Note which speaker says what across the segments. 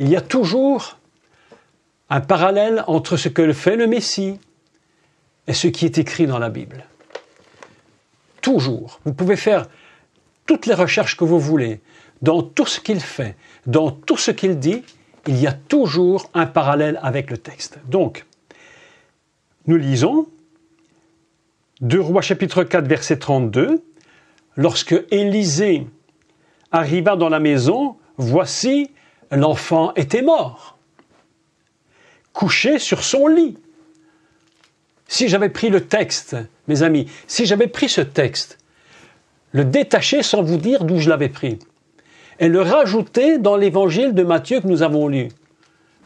Speaker 1: il y a toujours un parallèle entre ce que fait le Messie et ce qui est écrit dans la Bible. Toujours. Vous pouvez faire toutes les recherches que vous voulez. Dans tout ce qu'il fait, dans tout ce qu'il dit, il y a toujours un parallèle avec le texte. Donc, nous lisons 2 Rois chapitre 4, verset 32. Lorsque Élisée arriva dans la maison, voici, l'enfant était mort, couché sur son lit. Si j'avais pris le texte, mes amis, si j'avais pris ce texte, le détacher sans vous dire d'où je l'avais pris, et le rajouter dans l'évangile de Matthieu que nous avons lu,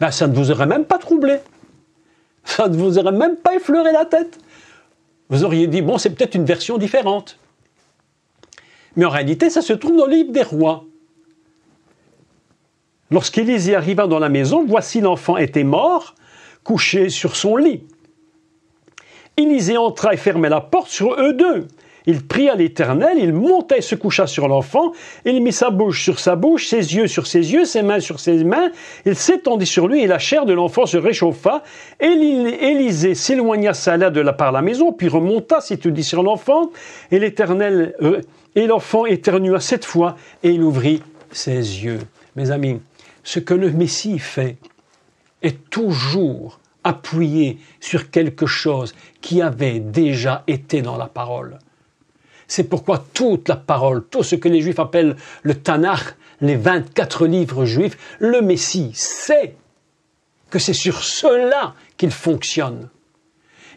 Speaker 1: ben ça ne vous aurait même pas troublé. Ça ne vous aurait même pas effleuré la tête. Vous auriez dit, bon, c'est peut-être une version différente. Mais en réalité, ça se trouve dans le livre des Rois. Lorsqu'Élisée arriva dans la maison, voici l'enfant était mort, couché sur son lit. Élisée entra et ferma la porte sur eux deux. Il pria l'Éternel, il monta et se coucha sur l'enfant, il mit sa bouche sur sa bouche, ses yeux sur ses yeux, ses mains sur ses mains, il s'étendit sur lui et la chair de l'enfant se réchauffa. Élisée s'éloigna par la maison, puis remonta, s'étendit sur l'enfant, et l'enfant éternua 7 fois, et il ouvrit ses yeux. Mes amis, ce que le Messie fait est toujours appuyé sur quelque chose qui avait déjà été dans la parole. C'est pourquoi toute la parole, tout ce que les Juifs appellent le Tanakh, les 24 livres juifs, le Messie sait que c'est sur cela qu'il fonctionne.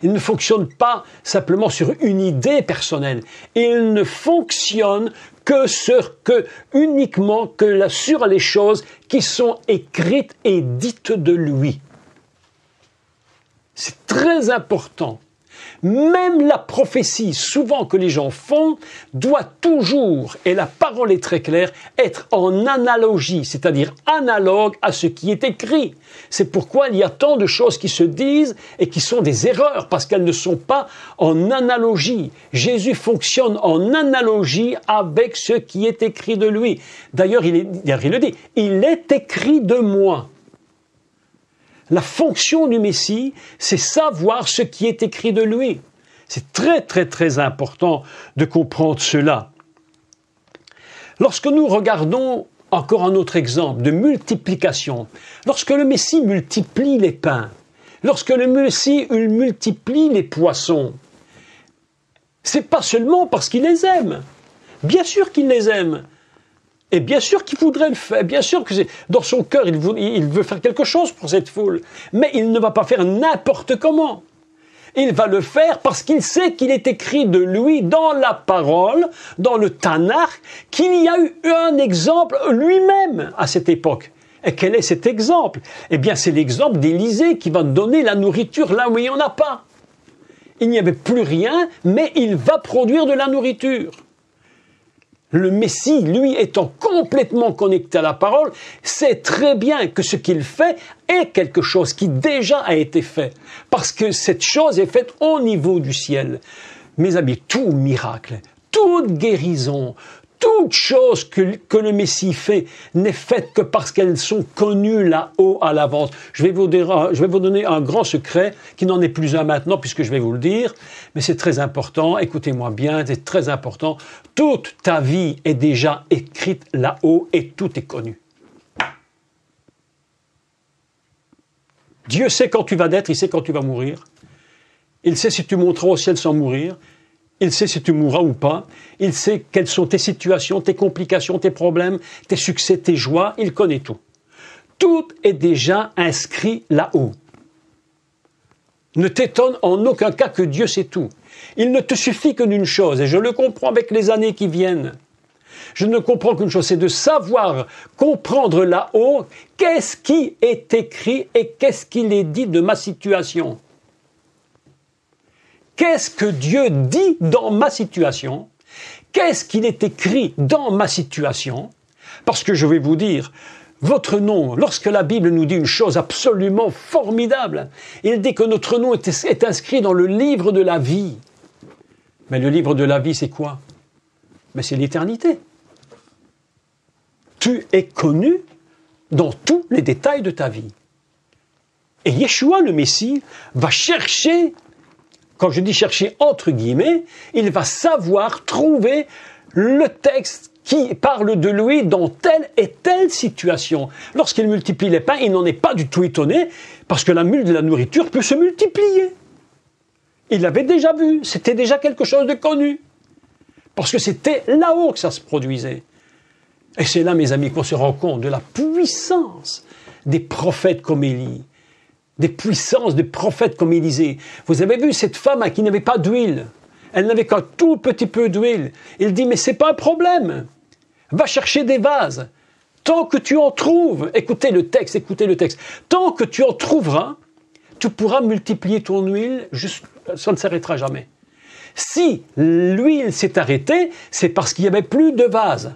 Speaker 1: Il ne fonctionne pas simplement sur une idée personnelle. Il ne fonctionne uniquement sur les choses qui sont écrites et dites de lui. C'est très important. Même la prophétie, souvent que les gens font, doit toujours, et la parole est très claire, être en analogie, c'est-à-dire analogue à ce qui est écrit. C'est pourquoi il y a tant de choses qui se disent et qui sont des erreurs, parce qu'elles ne sont pas en analogie. Jésus fonctionne en analogie avec ce qui est écrit de lui. D'ailleurs, il le dit, « Il est écrit de moi ». La fonction du Messie, c'est savoir ce qui est écrit de lui. C'est très, très, très important de comprendre cela. Lorsque nous regardons encore un autre exemple de multiplication, lorsque le Messie multiplie les pains, lorsque le Messie multiplie les poissons, c'est pas seulement parce qu'il les aime. Bien sûr qu'il les aime. Et bien sûr qu'il voudrait le faire, bien sûr que dans son cœur, il veut faire quelque chose pour cette foule. Mais il ne va pas faire n'importe comment. Il va le faire parce qu'il sait qu'il est écrit de lui dans la parole, dans le Tanakh, qu'il y a eu un exemple lui-même à cette époque. Et quel est cet exemple? Eh bien, c'est l'exemple d'Élisée qui va donner la nourriture là où il n'y en a pas. Il n'y avait plus rien, mais il va produire de la nourriture. Le Messie, lui, étant complètement connecté à la parole, sait très bien que ce qu'il fait est quelque chose qui déjà a été fait. Parce que cette chose est faite au niveau du ciel. Mes amis, tout miracle, toute guérison, toute chose que le Messie fait n'est faite que parce qu'elles sont connues là-haut à l'avance. Je vais vous donner un grand secret, qui n'en est plus un maintenant, puisque je vais vous le dire, mais c'est très important, écoutez-moi bien, c'est très important. Toute ta vie est déjà écrite là-haut et tout est connu. Dieu sait quand tu vas naître, il sait quand tu vas mourir. Il sait si tu monteras au ciel sans mourir. Il sait si tu mourras ou pas. Il sait quelles sont tes situations, tes complications, tes problèmes, tes succès, tes joies. Il connaît tout. Tout est déjà inscrit là-haut. Ne t'étonne en aucun cas que Dieu sait tout. Il ne te suffit que d'une chose, et je le comprends avec les années qui viennent. Je ne comprends qu'une chose, c'est de savoir comprendre là-haut qu'est-ce qui est écrit et qu'est-ce qu'il est dit de ma situation. Qu'est-ce que Dieu dit dans ma situation? Qu'est-ce qu'il est écrit dans ma situation? Parce que je vais vous dire, votre nom, lorsque la Bible nous dit une chose absolument formidable, il dit que notre nom est inscrit dans le livre de la vie. Mais le livre de la vie, c'est quoi? Mais c'est l'éternité. Tu es connu dans tous les détails de ta vie. Et Yeshua, le Messie, va chercher, quand je dis chercher entre guillemets, il va savoir trouver le texte qui parle de lui dans telle et telle situation. Lorsqu'il multiplie les pains, il n'en est pas du tout étonné, parce que la nourriture peut se multiplier. Il l'avait déjà vu, c'était déjà quelque chose de connu. Parce que c'était là-haut que ça se produisait. Et c'est là, mes amis, qu'on se rend compte de la puissance des prophètes comme Élie, des puissances des prophètes comme Élisée. Vous avez vu cette femme qui n'avait pas d'huile. Elle n'avait qu'un tout petit peu d'huile. Il dit, mais c'est pas un problème. Va chercher des vases. Tant que tu en trouves, écoutez le texte. Tant que tu en trouveras, tu pourras multiplier ton huile, ça ne s'arrêtera jamais. Si l'huile s'est arrêtée, c'est parce qu'il n'y avait plus de vases.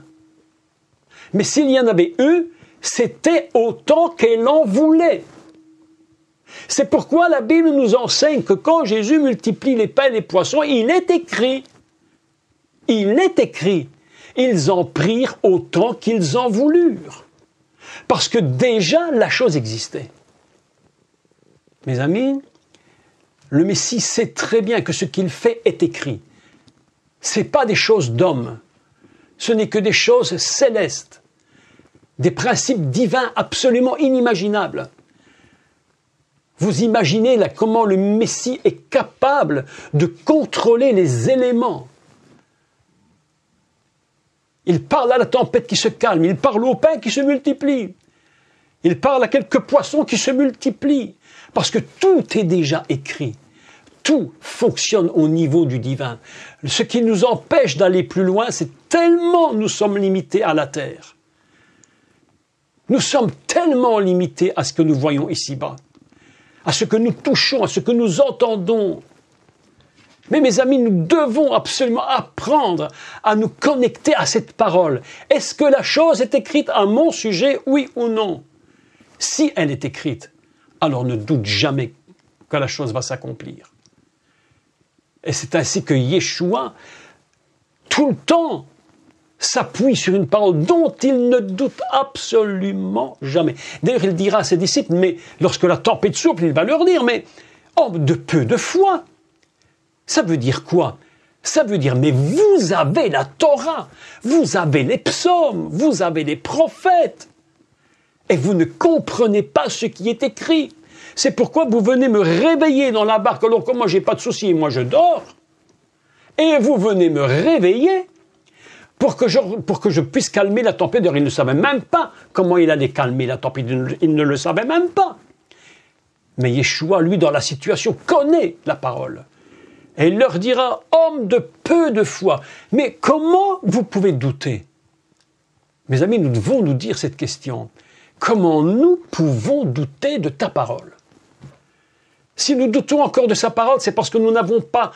Speaker 1: Mais s'il y en avait eu, c'était autant qu'elle en voulait. C'est pourquoi la Bible nous enseigne que quand Jésus multiplie les pains et les poissons, il est écrit, ils en prirent autant qu'ils en voulurent. Parce que déjà, la chose existait. Mes amis, le Messie sait très bien que ce qu'il fait est écrit. Ce n'est pas des choses d'hommes. Ce n'est que des choses célestes. Des principes divins absolument inimaginables. Vous imaginez là comment le Messie est capable de contrôler les éléments. Il parle à la tempête qui se calme, il parle au pain qui se multiplie, il parle à quelques poissons qui se multiplient, parce que tout est déjà écrit. Tout fonctionne au niveau du divin. Ce qui nous empêche d'aller plus loin, c'est tellement nous sommes limités à la terre. Nous sommes tellement limités à ce que nous voyons ici-bas, à ce que nous touchons, à ce que nous entendons. Mais mes amis, nous devons absolument apprendre à nous connecter à cette parole. Est-ce que la chose est écrite à mon sujet, oui ou non? Si elle est écrite, alors ne doute jamais que la chose va s'accomplir. Et c'est ainsi que Yeshua, tout le temps, s'appuie sur une parole dont il ne doute absolument jamais. D'ailleurs, il dira à ses disciples, mais lorsque la tempête souffle, il va leur dire, mais homme de peu de foi. Ça veut dire quoi? Ça veut dire, mais vous avez la Torah, vous avez les psaumes, vous avez les prophètes, et vous ne comprenez pas ce qui est écrit. C'est pourquoi vous venez me réveiller dans la barque, alors que moi j'ai pas de souci, moi je dors, et vous venez me réveiller pour que je puisse calmer la tempête. D'ailleurs, il ne savait même pas comment il allait calmer la tempête, il ne le savait même pas. Mais Yeshua, lui, dans la situation, connaît la parole. Et il leur dira, homme de peu de foi, mais comment vous pouvez douter? Mes amis, nous devons nous dire cette question. Comment nous pouvons douter de ta parole? Si nous doutons encore de sa parole, c'est parce que nous n'avons pas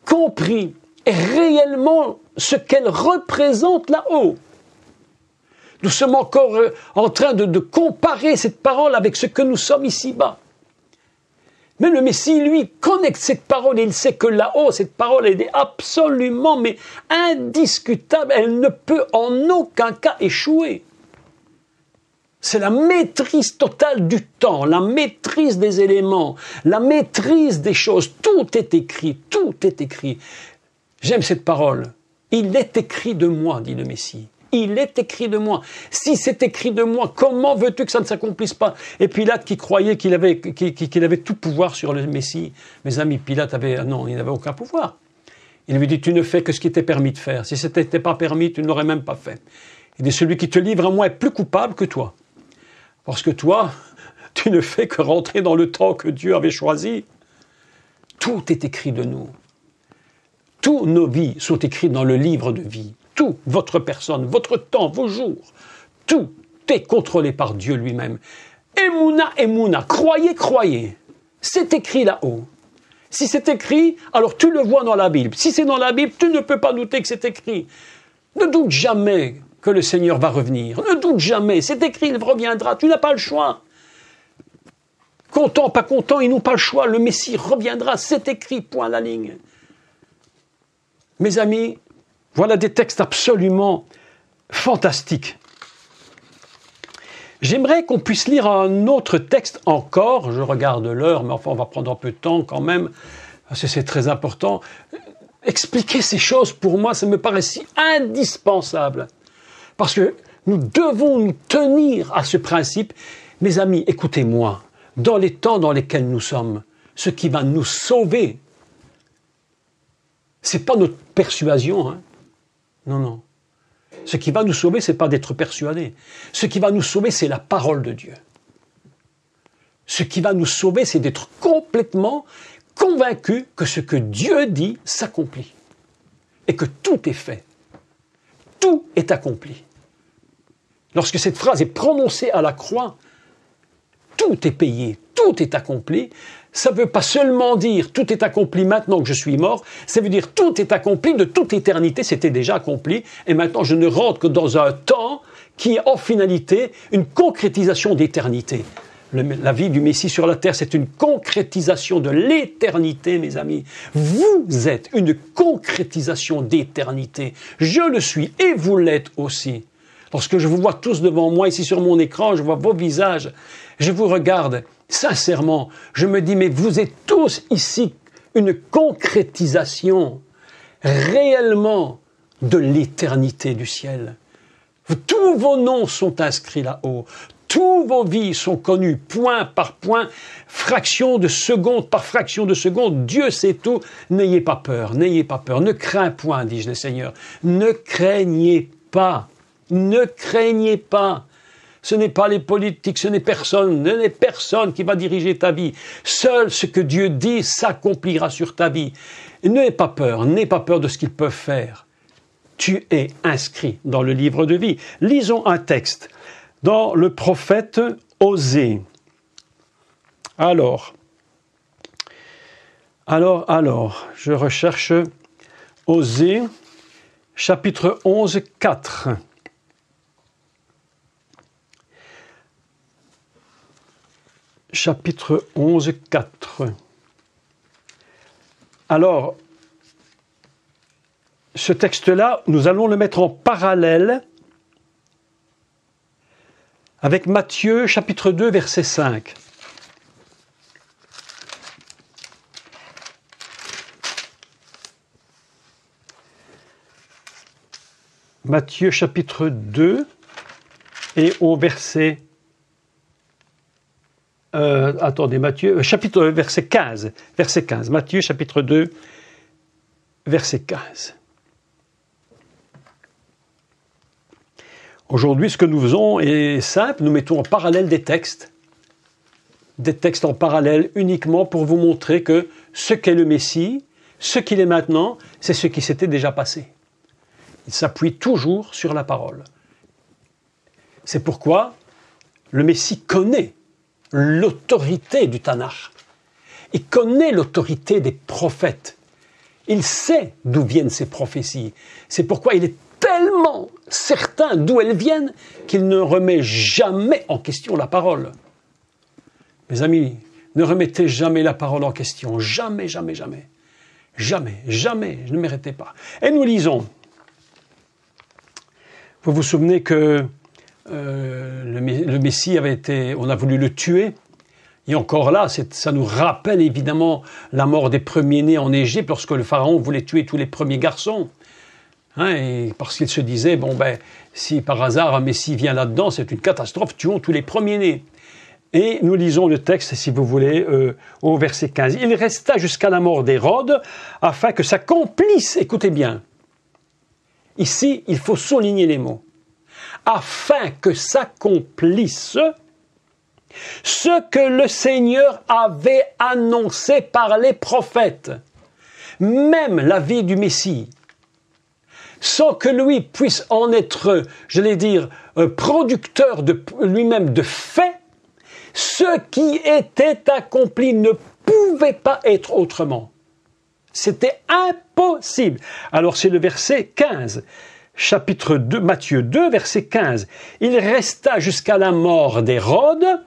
Speaker 1: compris réellement ce qu'elle représente là-haut. Nous sommes encore en train de comparer cette parole avec ce que nous sommes ici-bas. Mais le Messie, lui, connecte cette parole et il sait que là-haut, cette parole, elle est absolument, mais indiscutable. Elle ne peut en aucun cas échouer. C'est la maîtrise totale du temps, la maîtrise des éléments, la maîtrise des choses. Tout est écrit, tout est écrit. J'aime cette parole. Il est écrit de moi, dit le Messie. Il est écrit de moi. Si c'est écrit de moi, comment veux-tu que ça ne s'accomplisse pas? Et Pilate qui croyait qu'il avait tout pouvoir sur le Messie. Mes amis, Pilate il n'avait aucun pouvoir. Il lui dit, tu ne fais que ce qui t'est permis de faire. Si ce n'était pas permis, tu ne l'aurais même pas fait. Il dit, celui qui te livre à moi est plus coupable que toi. Parce que toi, tu ne fais que rentrer dans le temps que Dieu avait choisi. Tout est écrit de nous. Toutes nos vies sont écrites dans le livre de vie. Tout, votre personne, votre temps, vos jours, tout est contrôlé par Dieu lui-même. Emouna, Emouna, croyez, croyez. C'est écrit là-haut. Si c'est écrit, alors tu le vois dans la Bible. Si c'est dans la Bible, tu ne peux pas douter que c'est écrit. Ne doute jamais que le Seigneur va revenir. Ne doute jamais, c'est écrit, il reviendra. Tu n'as pas le choix. Content, pas content, ils n'ont pas le choix. Le Messie reviendra, c'est écrit, point à la ligne. Mes amis, voilà des textes absolument fantastiques. J'aimerais qu'on puisse lire un autre texte encore. Je regarde l'heure, mais enfin, on va prendre un peu de temps quand même, parce que c'est très important. Expliquer ces choses, pour moi, ça me paraît si indispensable. Parce que nous devons nous tenir à ce principe. Mes amis, écoutez-moi, dans les temps dans lesquels nous sommes, ce qui va nous sauver, c'est pas notre persuasion, hein. Non, non. Ce qui va nous sauver, c'est pas d'être persuadé. Ce qui va nous sauver, c'est la parole de Dieu. Ce qui va nous sauver, c'est d'être complètement convaincu que ce que Dieu dit s'accomplit. Et que tout est fait. Tout est accompli. Lorsque cette phrase est prononcée à la croix, tout est payé, tout est accompli. Ça ne veut pas seulement dire tout est accompli maintenant que je suis mort, ça veut dire tout est accompli de toute éternité, c'était déjà accompli, et maintenant je ne rentre que dans un temps qui est en finalité une concrétisation d'éternité. La vie du Messie sur la terre, c'est une concrétisation de l'éternité, mes amis. Vous êtes une concrétisation d'éternité. Je le suis et vous l'êtes aussi. Lorsque je vous vois tous devant moi, ici sur mon écran, je vois vos visages, je vous regarde, sincèrement, je me dis, mais vous êtes tous ici une concrétisation réellement de l'éternité du ciel. Tous vos noms sont inscrits là-haut. Tous vos vies sont connues, point par point, fraction de seconde par fraction de seconde. Dieu sait tout. N'ayez pas peur, n'ayez pas peur. Ne crains point, dis-je le Seigneur. Ne craignez pas. Ne craignez pas. Ce n'est pas les politiques, ce n'est personne qui va diriger ta vie. Seul ce que Dieu dit s'accomplira sur ta vie. N'aie pas peur de ce qu'ils peuvent faire. Tu es inscrit dans le livre de vie. Lisons un texte dans le prophète Osée. Alors, je recherche Osée, chapitre 11, 4. Chapitre 11, 4. Alors, ce texte-là, nous allons le mettre en parallèle avec Matthieu, chapitre 2, verset 5. Matthieu, chapitre 2, et au verset... verset 15. Verset 15. Matthieu, chapitre 2, verset 15. Aujourd'hui, ce que nous faisons est simple. Nous mettons en parallèle des textes en parallèle uniquement pour vous montrer que ce qu'est le Messie, ce qu'il est maintenant, c'est ce qui s'était déjà passé. Il s'appuie toujours sur la parole. C'est pourquoi le Messie connaît l'autorité du Tanakh. Il connaît l'autorité des prophètes. Il sait d'où viennent ces prophéties. C'est pourquoi il est tellement certain d'où elles viennent qu'il ne remet jamais en question la parole. Mes amis, ne remettez jamais la parole en question. Jamais, jamais, jamais. Jamais, jamais, ne méritez pas. Et nous lisons. Vous vous souvenez que le Messie avait été, on a voulu le tuer. Et encore là, ça nous rappelle évidemment la mort des premiers-nés en Égypte lorsque le pharaon voulait tuer tous les premiers garçons. Et parce qu'il se disait, si par hasard un Messie vient là-dedans, c'est une catastrophe, tuons tous les premiers-nés. Et nous lisons le texte, si vous voulez, au verset 15. Il resta jusqu'à la mort d'Hérode, afin que s'accomplisse, écoutez bien, ici, il faut souligner les mots, afin que s'accomplisse ce que le Seigneur avait annoncé par les prophètes. Même la vie du Messie, sans que lui puisse en être, producteur de lui-même de faits, ce qui était accompli ne pouvait pas être autrement. C'était impossible. Alors c'est le verset 15, chapitre 2, Matthieu 2, verset 15. Il resta jusqu'à la mort d'Hérode,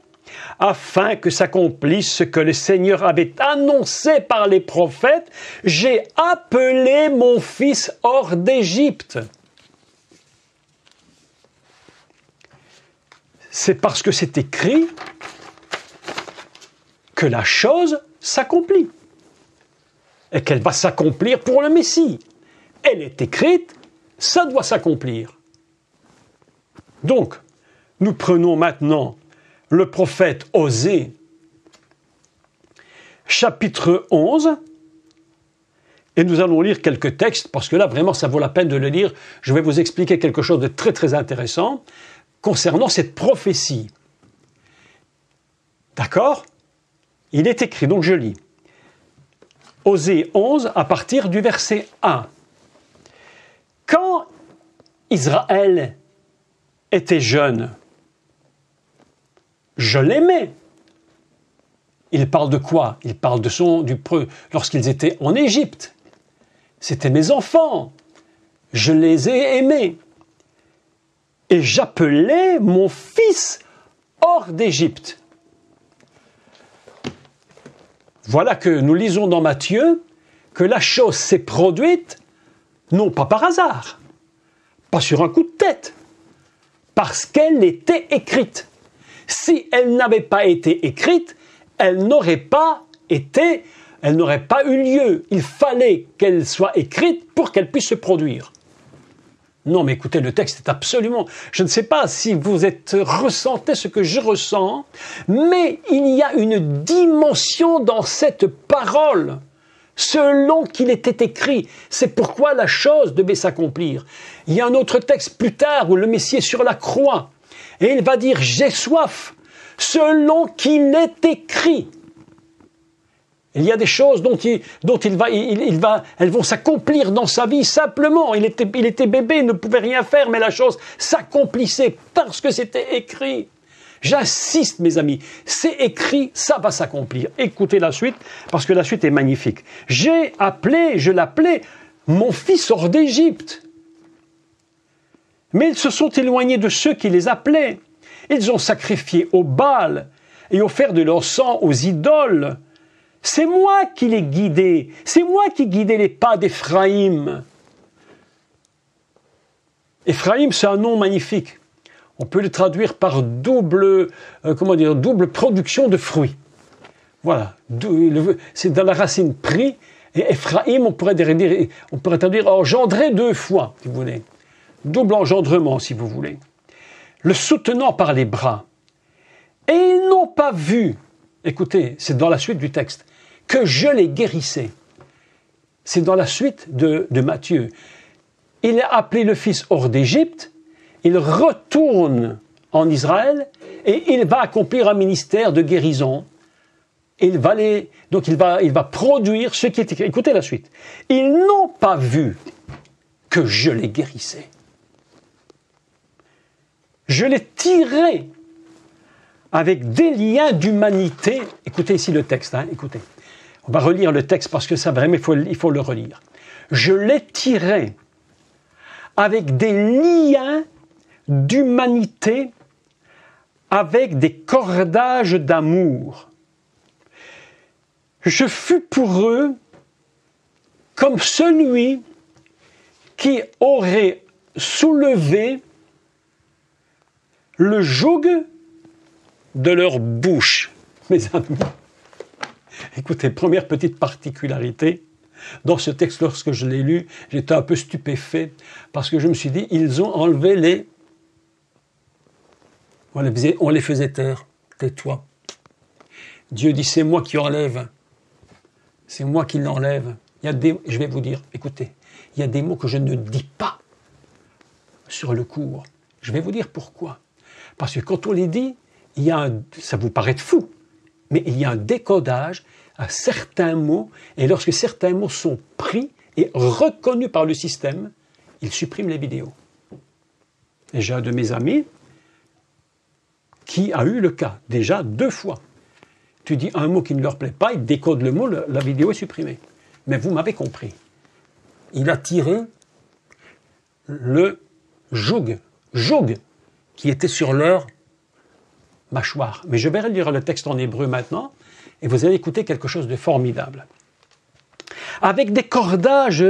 Speaker 1: afin que s'accomplisse ce que le Seigneur avait annoncé par les prophètes. J'ai appelé mon fils hors d'Égypte. c'est parce que c'est écrit que la chose s'accomplit et qu'elle va s'accomplir pour le Messie. Elle est écrite, ça doit s'accomplir. Donc, nous prenons maintenant le prophète Osée, chapitre 11, et nous allons lire quelques textes, parce que là, vraiment, ça vaut la peine de le lire. Je vais vous expliquer quelque chose de très, très intéressant concernant cette prophétie. D'accord ? Il est écrit, donc je lis. Osée 11, à partir du verset 1. Quand Israël était jeune, je l'aimais. Il parle de quoi? Il parle lorsqu'ils étaient en Égypte. C'était mes enfants. Je les ai aimés. Et j'appelais mon fils hors d'Égypte. Voilà que nous lisons dans Matthieu que la chose s'est produite, non pas par hasard, pas sur un coup de tête, parce qu'elle était écrite. Si elle n'avait pas été écrite, elle n'aurait pas eu lieu. Il fallait qu'elle soit écrite pour qu'elle puisse se produire. Non, mais écoutez, le texte est absolument... Je ne sais pas si vous ressentez ce que je ressens, mais il y a une dimension dans cette parole, selon qu'il était écrit. C'est pourquoi la chose devait s'accomplir. Il y a un autre texte plus tard où le Messie est sur la croix, et il va dire « J'ai soif », selon qu'il est écrit. Il y a des choses elles vont s'accomplir dans sa vie simplement. Il était bébé, il ne pouvait rien faire, mais la chose s'accomplissait parce que c'était écrit. J'insiste, mes amis, c'est écrit, ça va s'accomplir. Écoutez la suite, parce que la suite est magnifique. Je l'appelais mon fils hors d'Égypte. Mais ils se sont éloignés de ceux qui les appelaient. Ils ont sacrifié au Baal et offert de l'encens aux idoles. C'est moi qui les guidais. C'est moi qui guidais les pas d'Éphraïm. Éphraïm, c'est un nom magnifique. On peut le traduire par double production de fruits. Voilà. C'est dans la racine pris. Et Éphraïm, on pourrait traduire engendré 2 fois, si vous voulez. Double engendrement, si vous voulez. Le soutenant par les bras. Et ils n'ont pas vu, écoutez, c'est dans la suite du texte, que je les guérissais. C'est dans la suite de Matthieu. Il a appelé le fils hors d'Égypte, il retourne en Israël et il va accomplir un ministère de guérison. Il va produire ce qui est écrit. Écoutez la suite. Ils n'ont pas vu que je les guérissais. Je les tirais avec des liens d'humanité. Écoutez ici le texte, écoutez. On va relire le texte parce que ça, vraiment, il faut le relire. Je les tirais avec des liens d'humanité, avec des cordages d'amour. Je fus pour eux comme celui qui aurait soulevé le joug de leur bouche. Mes amis, écoutez, première petite particularité, dans ce texte, lorsque je l'ai lu, j'étais un peu stupéfait, parce que je me suis dit, ils ont enlevé on les faisait taire. Tais-toi. Dieu dit, c'est moi qui enlève. C'est moi qui l'enlève. Je vais vous dire, écoutez, il y a des mots que je ne dis pas sur le cours. Je vais vous dire pourquoi. Parce que quand on les dit, ça vous paraît fou, mais il y a un décodage à certains mots, et lorsque certains mots sont pris et reconnus par le système, il supprime les vidéos. Et j'ai un de mes amis qui a eu le cas, déjà 2 fois. Tu dis un mot qui ne leur plaît pas, il décode le mot, la vidéo est supprimée. Mais vous m'avez compris. Il a tiré le joug qui était sur leur mâchoire. Mais je vais relire le texte en hébreu maintenant, et vous allez écouter quelque chose de formidable. Avec des cordages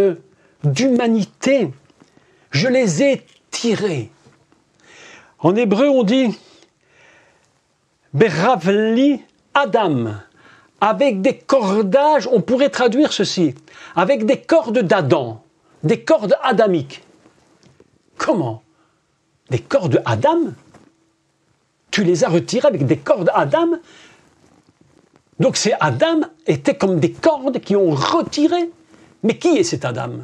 Speaker 1: d'humanité, je les ai tirés. En hébreu, on dit Beravli Adam, avec des cordages, on pourrait traduire ceci, avec des cordes d'Adam, des cordes adamiques. Comment? Des cordes Adam? Tu les as retirées avec des cordes Adam? Donc ces Adam étaient comme des cordes qui ont retiré. Mais qui est cet Adam?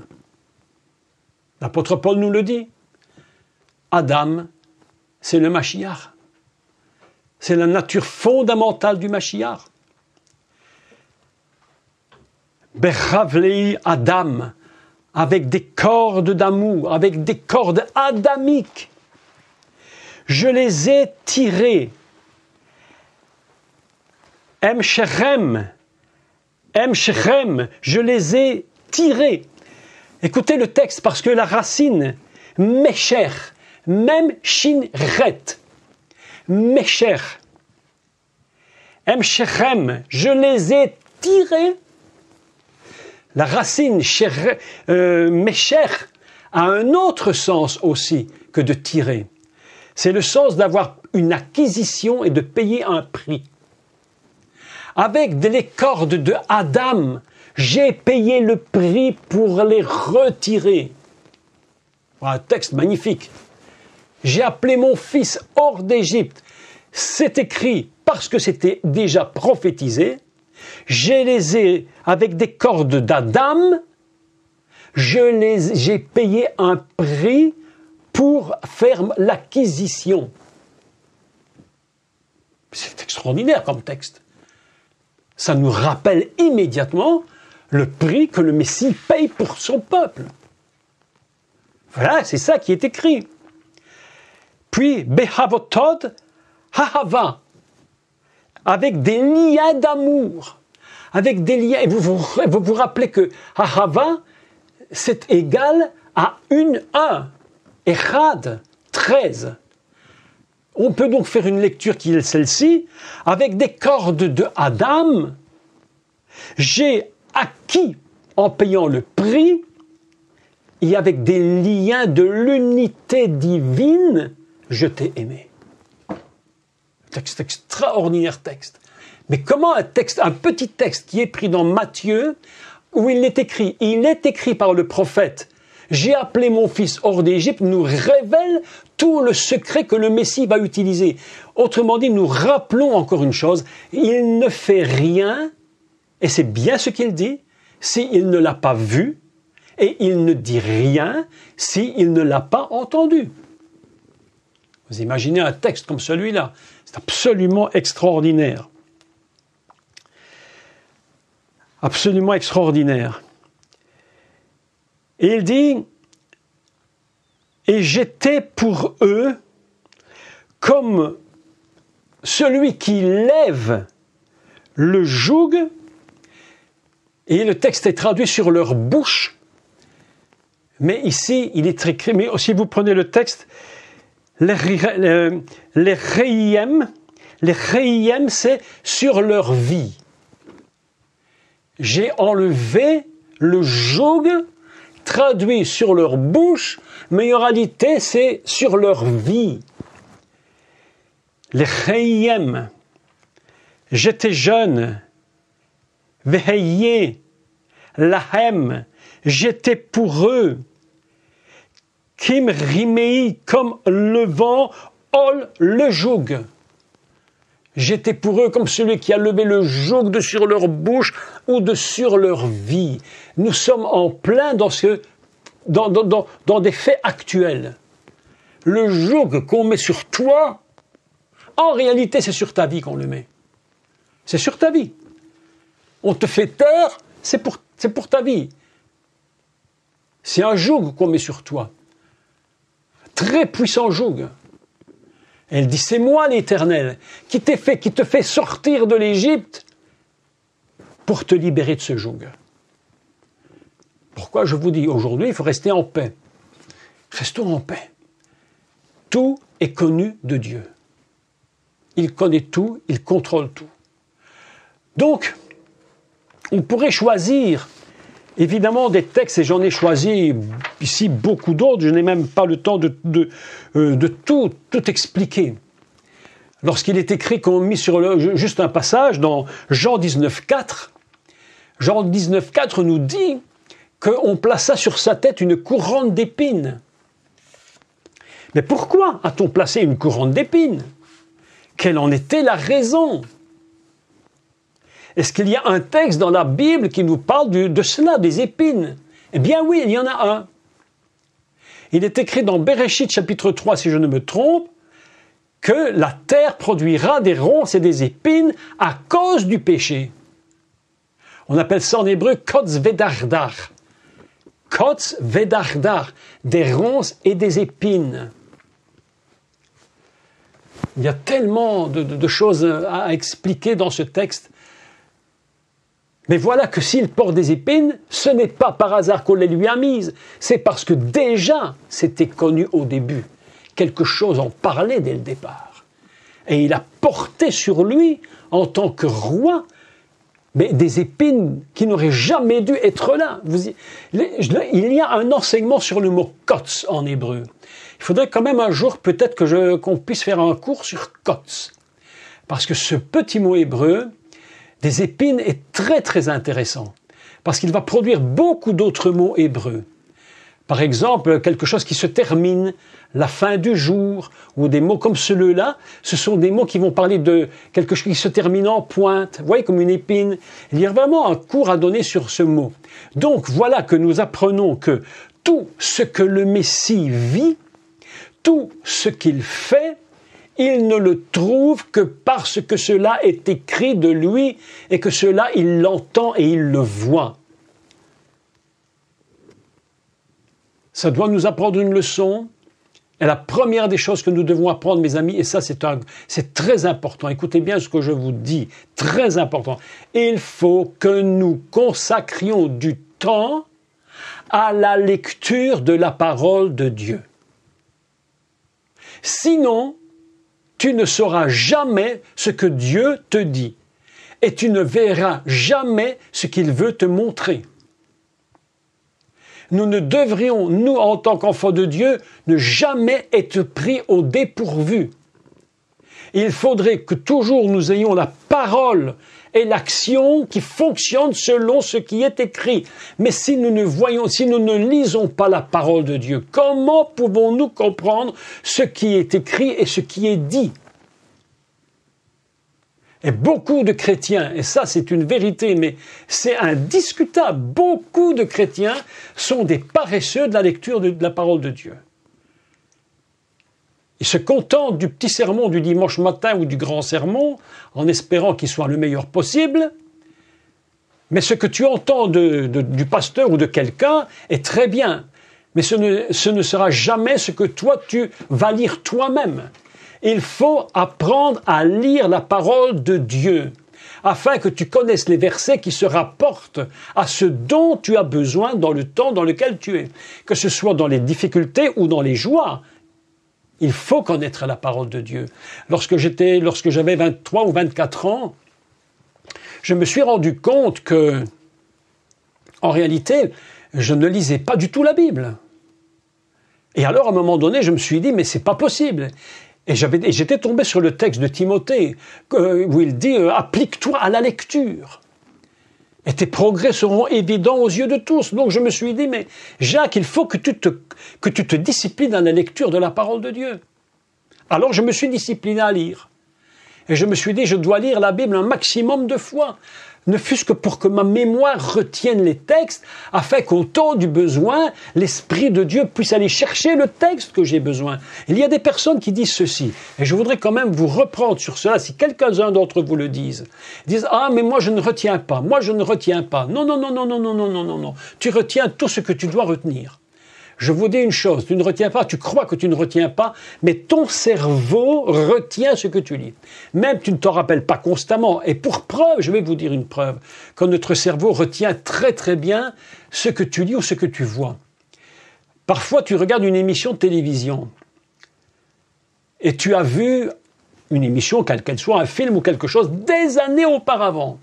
Speaker 1: L'apôtre Paul nous le dit. Adam, c'est le Mashiach. C'est la nature fondamentale du Mashiach. Beravlei Adam, avec des cordes d'amour, avec des cordes adamiques. Je les ai tirés. Emsherem, je les ai tirés. Écoutez le texte, parce que la racine, Mesher, même Shinret, Mesher, Emsherem, je les ai tirés. La racine Mesher a un autre sens aussi que de tirer. C'est le sens d'avoir une acquisition et de payer un prix. Avec les cordes de Adam, j'ai payé le prix pour les retirer. Un texte magnifique. J'ai appelé mon fils hors d'Égypte. C'est écrit parce que c'était déjà prophétisé. Avec des cordes d'Adam, j'ai payé un prix pour faire l'acquisition. C'est extraordinaire comme texte. Ça nous rappelle immédiatement le prix que le Messie paye pour son peuple. Voilà, c'est ça qui est écrit. Puis, Behavotod Hahava, avec des liens d'amour. Avec des liens, et vous vous rappelez que Ahava, c'est égal à 1, Echad, 13. On peut donc faire une lecture qui est celle-ci, avec des cordes de Adam, j'ai acquis en payant le prix, et avec des liens de l'unité divine, je t'ai aimé. Texte extraordinaire texte. Mais comment un petit texte qui est pris dans Matthieu, où il est écrit par le prophète, j'ai appelé mon fils hors d'Égypte, nous révèle tout le secret que le Messie va utiliser. Autrement dit, nous rappelons encore une chose, il ne fait rien, et c'est bien ce qu'il dit, s'il ne l'a pas vu, et il ne dit rien s'il ne l'a pas entendu. Vous imaginez un texte comme celui-là, c'est absolument extraordinaire. Absolument extraordinaire. Et il dit, et j'étais pour eux comme celui qui lève le joug, et le texte est traduit sur leur bouche, mais ici, il est écrit, mais si vous prenez le texte, les reiem, c'est sur leur vie. J'ai enlevé le joug, traduit sur leur bouche, mais en réalité, c'est sur leur vie. Les reiem, j'étais jeune, veheye, lahem, j'étais pour eux. Kim rimei, comme le vent, ol le joug. J'étais pour eux comme celui qui a levé le joug de sur leur bouche ou de sur leur vie. Nous sommes en plein dans des faits actuels. Le joug qu'on met sur toi, en réalité, c'est sur ta vie qu'on le met. C'est sur ta vie. On te fait taire, c'est pour ta vie. C'est un joug qu'on met sur toi. Très puissant joug. Elle dit, c'est moi l'Éternel qui te fait sortir de l'Égypte pour te libérer de ce joug. Pourquoi je vous dis aujourd'hui, il faut rester en paix. Restons en paix. Tout est connu de Dieu. Il connaît tout, il contrôle tout. Donc, on pourrait choisir évidemment des textes, et j'en ai choisi ici beaucoup d'autres, je n'ai même pas le temps de tout expliquer. lorsqu'il est écrit qu'on mit juste un passage dans Jean 19,4, Jean 19,4 nous dit qu'on plaça sur sa tête une couronne d'épines. Mais pourquoi a-t-on placé une couronne d'épines? Quelle en était la raison? Est-ce qu'il y a un texte dans la Bible qui nous parle de cela, des épines? Eh bien oui, il y en a un. Il est écrit dans Bereshit chapitre 3, si je ne me trompe, que la terre produira des ronces et des épines à cause du péché. On appelle ça en hébreu kotz vedardar. Kotz vedardar, des ronces et des épines. Il y a tellement de choses à expliquer dans ce texte. Mais voilà que s'il porte des épines, ce n'est pas par hasard qu'on les lui a mises. C'est parce que déjà, c'était connu au début. Quelque chose en parlait dès le départ. Et il a porté sur lui, en tant que roi, mais des épines qui n'auraient jamais dû être là. Il y a un enseignement sur le mot « kotz » en hébreu. Il faudrait quand même un jour peut-être qu'on puisse faire un cours sur « kotz ». Parce que ce petit mot hébreu, des épines, est très très intéressant. Parce qu'il va produire beaucoup d'autres mots hébreux. Par exemple, quelque chose qui se termine, la fin du jour, ou des mots comme ceux-là, ce sont des mots qui vont parler de quelque chose qui se termine en pointe, vous voyez, comme une épine. Il y a vraiment un cours à donner sur ce mot. Donc voilà que nous apprenons que tout ce que le Messie vit, tout ce qu'il fait, il ne le trouve que parce que cela est écrit de lui et que cela, il l'entend et il le voit. Ça doit nous apprendre une leçon. Et la première des choses que nous devons apprendre, mes amis, et ça c'est très important, écoutez bien ce que je vous dis, très important, il faut que nous consacrions du temps à la lecture de la parole de Dieu. Sinon, tu ne sauras jamais ce que Dieu te dit et tu ne verras jamais ce qu'il veut te montrer. Nous ne devrions, nous, en tant qu'enfants de Dieu, ne jamais être pris au dépourvu. Il faudrait que toujours nous ayons la parole et l'action qui fonctionnent selon ce qui est écrit. Mais si nous ne lisons pas la parole de Dieu, comment pouvons-nous comprendre ce qui est écrit et ce qui est dit? Et beaucoup de chrétiens, et ça c'est une vérité, mais c'est indiscutable, beaucoup de chrétiens sont des paresseux de la lecture de la parole de Dieu. Ils se contentent du petit sermon du dimanche matin ou du grand sermon, en espérant qu'il soit le meilleur possible, mais ce que tu entends du pasteur ou de quelqu'un est très bien, mais ce ne sera jamais ce que toi tu vas lire toi-même. Il faut apprendre à lire la parole de Dieu, afin que tu connaisses les versets qui se rapportent à ce dont tu as besoin dans le temps dans lequel tu es. Que ce soit dans les difficultés ou dans les joies, il faut connaître la parole de Dieu. Lorsque j'avais 23 ou 24 ans, je me suis rendu compte que, en réalité, je ne lisais pas du tout la Bible. Et alors, à un moment donné, je me suis dit, mais c'est pas possible. Et j'étais tombé sur le texte de Timothée, où il dit « Applique-toi à la lecture ». Et tes progrès seront évidents aux yeux de tous. Donc je me suis dit, mais Jacques, il faut que tu te disciplines dans la lecture de la parole de Dieu. Alors je me suis discipliné à lire. Et je me suis dit, je dois lire la Bible un maximum de fois, ne fût-ce que pour que ma mémoire retienne les textes, afin qu'au temps du besoin, l'Esprit de Dieu puisse aller chercher le texte que j'ai besoin. Il y a des personnes qui disent ceci, et je voudrais quand même vous reprendre sur cela, si quelques-uns d'entre vous le disent. Ils disent, ah, mais moi je ne retiens pas, moi je ne retiens pas. Non, non, non, non, non, non, non, non, non, non. Tu retiens tout ce que tu dois retenir. Je vous dis une chose, tu ne retiens pas, tu crois que tu ne retiens pas, mais ton cerveau retient ce que tu lis. Même tu ne t'en rappelles pas constamment. Et pour preuve, je vais vous dire une preuve, que notre cerveau retient très très bien ce que tu lis ou ce que tu vois. Parfois, tu regardes une émission de télévision et tu as vu une émission, quelle qu'elle soit, un film ou quelque chose, des années auparavant.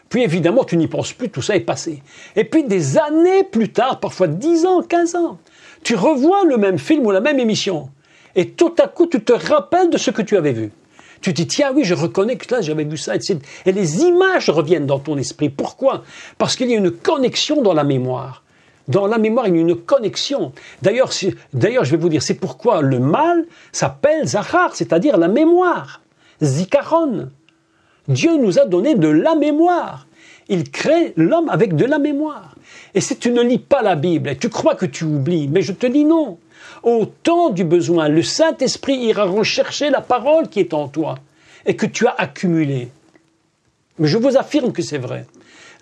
Speaker 1: Puis évidemment, tu n'y penses plus, tout ça est passé. Et puis des années plus tard, parfois 10 ans, 15 ans, tu revois le même film ou la même émission. Et tout à coup, tu te rappelles de ce que tu avais vu. Tu te dis, tiens, oui, je reconnais que là, j'avais vu ça. Et les images reviennent dans ton esprit. Pourquoi? Parce qu'il y a une connexion dans la mémoire. Dans la mémoire, il y a une connexion. D'ailleurs, je vais vous dire, c'est pourquoi le mal s'appelle Zachar, c'est-à-dire la mémoire. Zikaron. Dieu nous a donné de la mémoire. Il crée l'homme avec de la mémoire. Et si tu ne lis pas la Bible, et tu crois que tu oublies, mais je te dis non. Au temps du besoin, le Saint-Esprit ira rechercher la parole qui est en toi et que tu as accumulée. Mais je vous affirme que c'est vrai.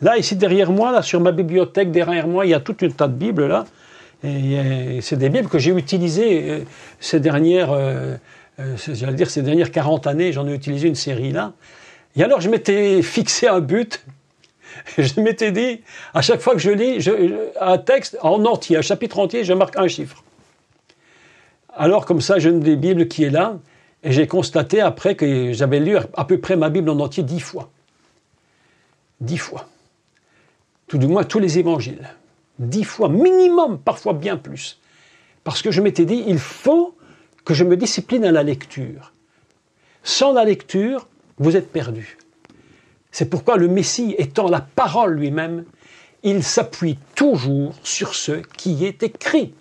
Speaker 1: Là, ici, derrière moi, là, sur ma bibliothèque, derrière moi, il y a tout un tas de Bibles, là. Et c'est des Bibles que j'ai utilisées ces dernières 40 années. J'en ai utilisé une série, là. Et alors, je m'étais fixé un but. Je m'étais dit, à chaque fois que je lis un texte en entier, un chapitre entier, je marque un chiffre. Alors, comme ça, j'ai une des Bibles qui est là. Et j'ai constaté après que j'avais lu à peu près ma Bible en entier 10 fois. 10 fois. Tout du moins tous les évangiles. 10 fois minimum, parfois bien plus. Parce que je m'étais dit, il faut que je me discipline à la lecture. Sans la lecture, vous êtes perdu. C'est pourquoi le Messie, étant la parole lui-même, il s'appuie toujours sur ce qui est écrit.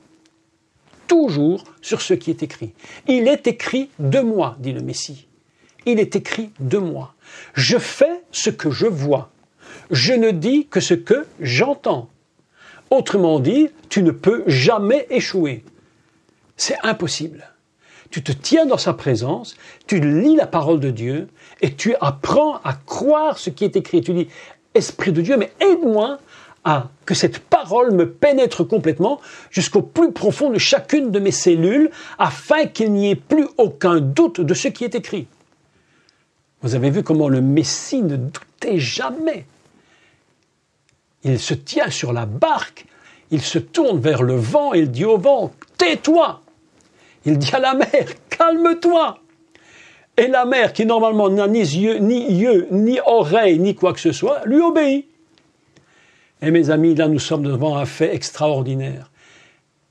Speaker 1: Toujours sur ce qui est écrit. Il est écrit de moi, dit le Messie. Il est écrit de moi. Je fais ce que je vois. Je ne dis que ce que j'entends. Autrement dit, tu ne peux jamais échouer. C'est impossible. Tu te tiens dans sa présence, tu lis la parole de Dieu et tu apprends à croire ce qui est écrit. Tu dis, Esprit de Dieu, mais aide-moi à que cette parole me pénètre complètement jusqu'au plus profond de chacune de mes cellules afin qu'il n'y ait plus aucun doute de ce qui est écrit. Vous avez vu comment le Messie ne doutait jamais. Il se tient sur la barque, il se tourne vers le vent et il dit au vent, tais-toi. Il dit à la mer, calme-toi. Et la mer, qui normalement n'a ni yeux, ni oreilles, ni quoi que ce soit, lui obéit. Et mes amis, là nous sommes devant un fait extraordinaire.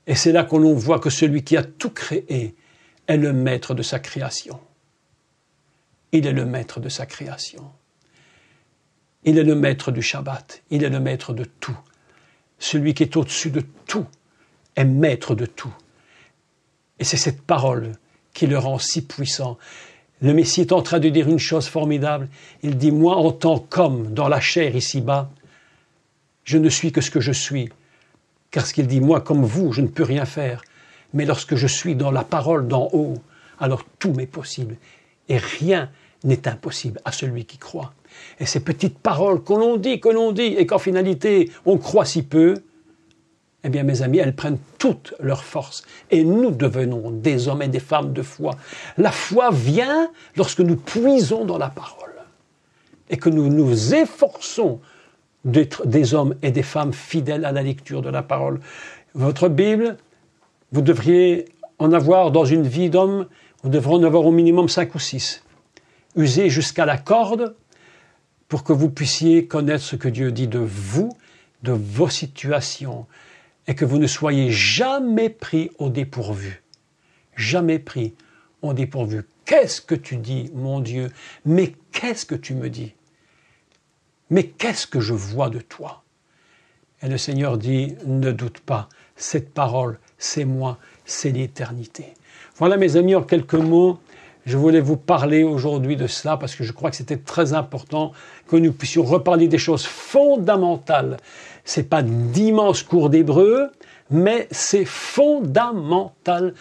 Speaker 1: Et c'est là que l'on voit que celui qui a tout créé est le maître de sa création. Il est le maître de sa création. Il est le maître du Shabbat. Il est le maître de tout. Celui qui est au-dessus de tout est maître de tout. Et c'est cette parole qui le rend si puissant. Le Messie est en train de dire une chose formidable. Il dit, moi, en tant qu'homme dans la chair ici-bas, je ne suis que ce que je suis. Car ce qu'il dit, moi, comme vous, je ne peux rien faire. Mais lorsque je suis dans la parole d'en haut, alors tout m'est possible. Et rien n'est impossible à celui qui croit. Et ces petites paroles que l'on dit, et qu'en finalité, on croit si peu, eh bien, mes amis, elles prennent toute leur force. Et nous devenons des hommes et des femmes de foi. La foi vient lorsque nous puisons dans la parole. Et que nous nous efforçons d'être des hommes et des femmes fidèles à la lecture de la parole. Votre Bible, vous devriez en avoir dans une vie d'homme, vous devrez en avoir au minimum 5 ou 6. Usez jusqu'à la corde pour que vous puissiez connaître ce que Dieu dit de vous, de vos situations, et que vous ne soyez jamais pris au dépourvu. Jamais pris au dépourvu. Qu'est-ce que tu dis, mon Dieu? Mais qu'est-ce que tu me dis? Mais qu'est-ce que je vois de toi? Et le Seigneur dit, ne doute pas, cette parole, c'est moi, c'est l'éternité. Voilà mes amis, en quelques mots, je voulais vous parler aujourd'hui de cela parce que je crois que c'était très important que nous puissions reparler des choses fondamentales. C'est pas d'immenses cours d'hébreu, mais c'est fondamental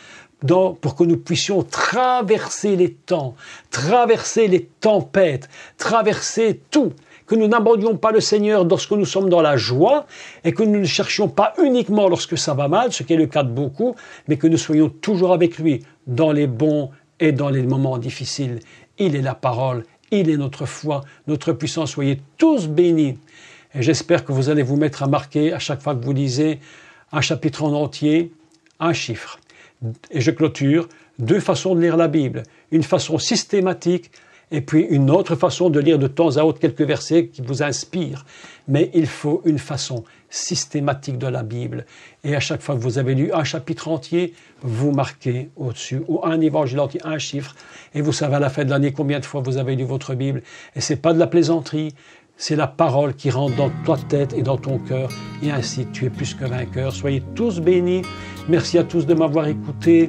Speaker 1: pour que nous puissions traverser les temps, traverser les tempêtes, traverser tout. Que nous n'abandonnions pas le Seigneur lorsque nous sommes dans la joie et que nous ne cherchions pas uniquement lorsque ça va mal, ce qui est le cas de beaucoup, mais que nous soyons toujours avec lui dans les bons et dans les moments difficiles. Il est la parole, il est notre foi, notre puissance. Soyez tous bénis. Et j'espère que vous allez vous mettre à marquer à chaque fois que vous lisez un chapitre en entier, un chiffre. Et je clôture 2 façons de lire la Bible. Une façon systématique Et puis une autre façon de lire de temps à autre quelques versets qui vous inspirent. Mais il faut une façon systématique de la Bible. Et à chaque fois que vous avez lu un chapitre entier, vous marquez au-dessus, ou un évangile entier, un chiffre. Et vous savez à la fin de l'année combien de fois vous avez lu votre Bible. Et c'est pas de la plaisanterie. C'est la parole qui rentre dans ta tête et dans ton cœur. Et ainsi, tu es plus que vainqueur. Soyez tous bénis. Merci à tous de m'avoir écouté.